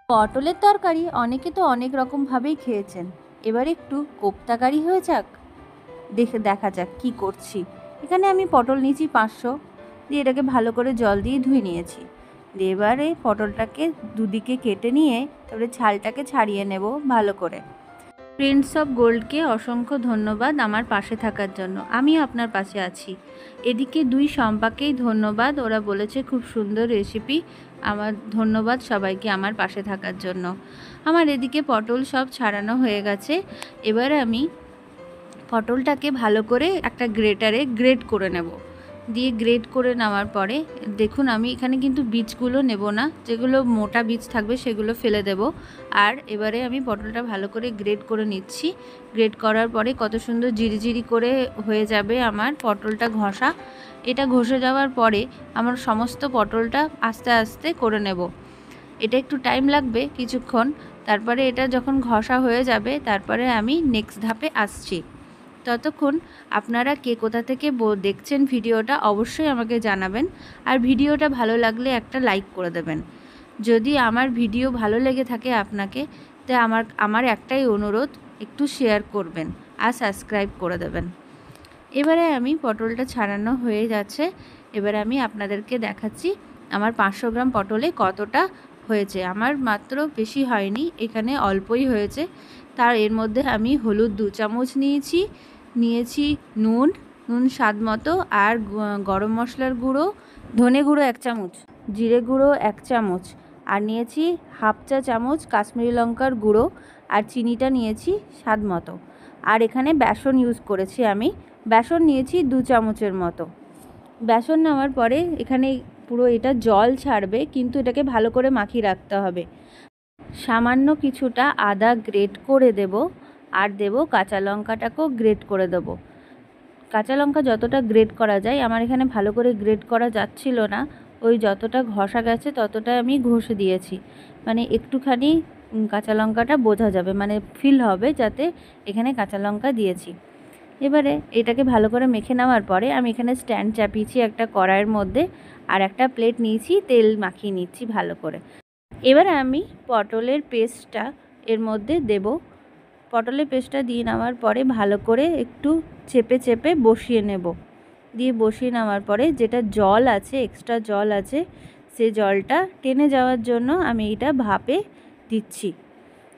পটলের তরকারি অনেকে তো অনেক রকমভাবেই খেয়েছেন। এবার একটু কোপ্তাকারি হয়ে যাক, দেখা যাক কি করছি। এখানে আমি পটল নিয়েছি 500, দিয়ে এটাকে ভালো করে জল দিয়ে ধুয়ে নিয়েছি। দিয়ে এবারে পটলটাকে দুদিকে কেটে নিয়ে তারপরে ছালটাকে ছাড়িয়ে নেব ভালো করে। প্রিন্স অফ গোল্ডকে অসংখ্য ধন্যবাদ আমার পাশে থাকার জন্য, আমিও আপনার পাশে আছি। এদিকে দুই সম্পাকেই ধন্যবাদ, ওরা বলেছে খুব সুন্দর রেসিপি। আমার ধন্যবাদ সবাইকে আমার পাশে থাকার জন্য। আমার এদিকে পটল সব ছাড়ানো হয়ে গেছে। এবারে আমি পটলটাকে ভালো করে একটা গ্রেটারে গ্রেট করে নেব। দিয়ে গ্রেট করে নেওয়ার পরে দেখুন, আমি এখানে কিন্তু বীজগুলো নেব না, যেগুলো মোটা বীজ থাকবে সেগুলো ফেলে দেব। আর এবারে আমি পটলটা ভালো করে গ্রেট করে নিচ্ছি। গ্রেট করার পরে কত সুন্দর জিরিজিরি করে হয়ে যাবে আমার পটলটা ঘষা। এটা ঘষে যাওয়ার পরে আমার সমস্ত পটলটা আস্তে আস্তে করে নেব। এটা একটু টাইম লাগবে কিছুক্ষণ। তারপরে এটা যখন ঘষা হয়ে যাবে তারপরে আমি নেক্সট ধাপে আসছি। ততক্ষণ আপনারা কে কোথা থেকে দেখছেন ভিডিওটা অবশ্যই আমাকে জানাবেন। আর ভিডিওটা ভালো লাগলে একটা লাইক করে দেবেন। যদি আমার ভিডিও ভালো লেগে থাকে আপনাকে, তো আমার একটাই অনুরোধ, একটু শেয়ার করবেন আর সাবস্ক্রাইব করে দেবেন। এবারে আমি পটলটা ছাড়ানো হয়ে যাচ্ছে। এবারে আমি আপনাদেরকে দেখাচ্ছি আমার 500 গ্রাম পটলে কতটা হয়েছে। আমার মাত্র বেশি হয়নি, এখানে অল্পই হয়েছে। তার এর মধ্যে আমি হলুদ 2 চামচ নিয়েছি নুন স্বাদ মতো, আর গরম মশলার গুঁড়ো, ধনে গুঁড়ো 1 চামচ, জিরে গুঁড়ো 1 চামচ, আর নিয়েছি হাফ চা চামচ কাশ্মীরি লঙ্কার গুঁড়ো, আর চিনিটা নিয়েছি স্বাদ মতো। আর এখানে বেসন ইউজ করেছি আমি, বেসন নিয়েছি 2 চামচের মতো। বেসন নেওয়ার পরে এখানে পুরো এটা জল ছাড়বে, কিন্তু এটাকে ভালো করে মাখিয়ে রাখতে হবে। সামান্য কিছুটা আদা গ্রেট করে দেব, আর দেব কাঁচা লঙ্কাটাকেও গ্রেট করে দেব। কাঁচা লঙ্কা যতটা গ্রেট করা যায়, আমার এখানে ভালো করে গ্রেট করা যাচ্ছিল না, ওই যতটা ঘষা গেছে ততটা আমি ঘষে দিয়েছি। মানে একটুখানি কাঁচা লঙ্কাটা বোঝা যাবে, মানে ফিল হবে যাতে এখানে কাঁচা লঙ্কা দিয়েছি। এবারে এটাকে ভালো করে মেখে নেওয়ার পরে আমি এখানে স্ট্যান্ড চাপিয়েছি একটা কড়াইয়ের মধ্যে, আর একটা প্লেট নিয়েছি, তেল মাখিয়ে নিচ্ছি ভালো করে। এবারে আমি পটলের পেস্টটা এর মধ্যে দেব। পটলের পেস্টটা দিয়ে নেওয়ার পরে ভালো করে একটু চেপে চেপে বসিয়ে নেব। দিয়ে বসিয়ে নেওয়ার পরে যেটা জল আছে, এক্সট্রা জল আছে, সে জলটা টেনে যাওয়ার জন্য আমি এটা ভাপে দিচ্ছি।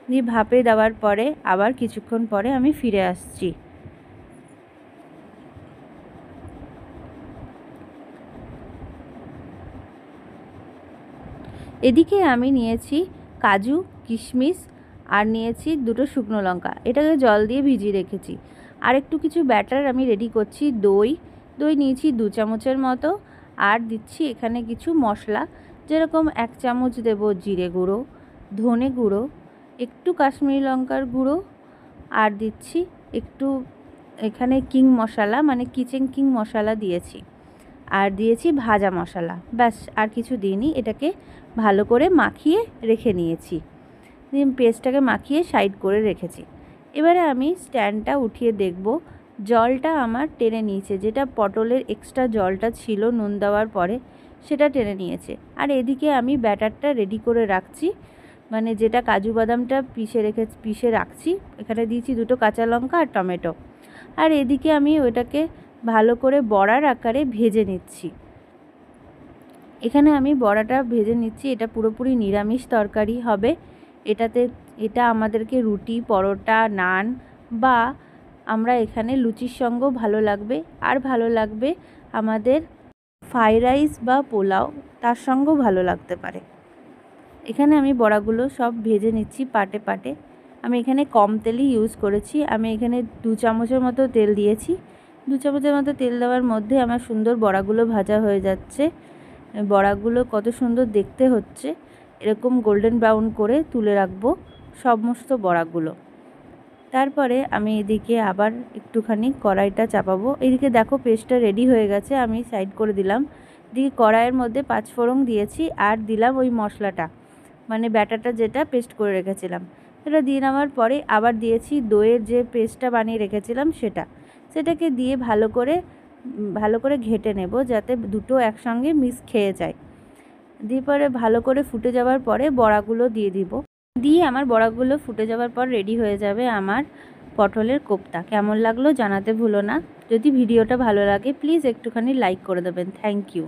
দিয়ে ভাপে দেওয়ার পরে আবার কিছুক্ষণ পরে আমি ফিরে আসছি। এদিকে আমি নিয়েছি কাজু, কিশমিশ, আর নিয়েছি 2টো শুকনো লঙ্কা, এটাকে জল দিয়ে ভিজিয়ে রেখেছি। আর একটু কিছু ব্যাটার আমি রেডি করছি। দই নিয়েছি 2 চামচের মতো, আর দিচ্ছি এখানে কিছু মশলা, যেরকম 1 চামচ দেব জিরে গুঁড়ো, ধনে গুঁড়ো, একটু কাশ্মীরি লঙ্কার গুঁড়ো, আর দিচ্ছি একটু এখানে কিং মশলা, মানে কিচেন কিং মশলা দিয়েছি, আর দিয়েছি ভাজা মশলা। ব্যাস, আর কিছু দিইনি। এটাকে ভালো করে মাখিয়ে রেখে নিয়েছি। পেস্টটাকে মাখিয়ে সাইড করে রেখেছি। এবারে আমি স্ট্যান্ডটা উঠিয়ে দেখব জলটা আমার টেনে নিয়েছে, যেটা পটলের এক্সট্রা জলটা ছিল নুন দেওয়ার পরে সেটা টেনে নিয়েছে। আর এদিকে আমি ব্যাটারটা রেডি করে রাখছি, মানে যেটা কাজু বাদামটা পিষে রাখছি। এখানে দিয়েছি 2টো কাঁচা লঙ্কা আর টমেটো। আর এদিকে আমি ওটাকে ভালো করে বড়ার আকারে ভেজে নিচ্ছি। এখানে আমি বড়াটা ভেজে নিচ্ছি। এটা পুরোপুরি নিরামিষ তরকারি হবে। এটা আমাদেরকে রুটি, পরোটা, নান বা আমরা এখানে লুচির সঙ্গেও ভালো লাগবে, আর ভালো লাগবে আমাদের ফ্রাইড রাইস বা পোলাও, তার সঙ্গেও ভালো লাগতে পারে। এখানে আমি বড়াগুলো সব ভেজে নিচ্ছি পাটে পাটে। আমি এখানে কম তেলই ইউজ করেছি। আমি এখানে 2 চামচের মতো তেল দিয়েছি। 2 চামচের মতো তেল দেওয়ার মধ্যে আমার সুন্দর বড়াগুলো ভাজা হয়ে যাচ্ছে। বড়াগুলো কত সুন্দর দেখতে হচ্ছে। এরকম গোল্ডেন ব্রাউন করে তুলে রাখবো সমস্ত বড়াগুলো। তারপরে আমি এদিকে আবার একটুখানি কড়াইটা চাপাবো। এদিকে দেখো পেস্টটা রেডি হয়ে গেছে, আমি সাইড করে দিলাম। দিয়ে কড়াইয়ের মধ্যে 5 ফোড়ন দিয়েছি, আর দিলাম ওই মশলাটা, মানে ব্যাটারটা যেটা পেস্ট করে রেখেছিলাম সেটা দিয়ে নেওয়ার পরে আবার দিয়েছি দইয়ের যে পেস্টটা বানিয়ে রেখেছিলাম সেটাকে দিয়ে ভালো করে ঘেঁটে নেব, যাতে দুটো একসঙ্গে মিক্স খেয়ে যায়। দিয়ে পরে ভালো করে ফুটে যাওয়ার পরে বড়াগুলো দিয়ে দিব। দিয়ে আমার বড়াগুলো ফুটে যাওয়ার পর রেডি হয়ে যাবে আমার পটলের কোপ্তা। কেমন লাগলো জানাতে ভুলো না। যদি ভিডিওটা ভালো লাগে প্লিজ একটুখানি লাইক করে দেবেন। Thank you.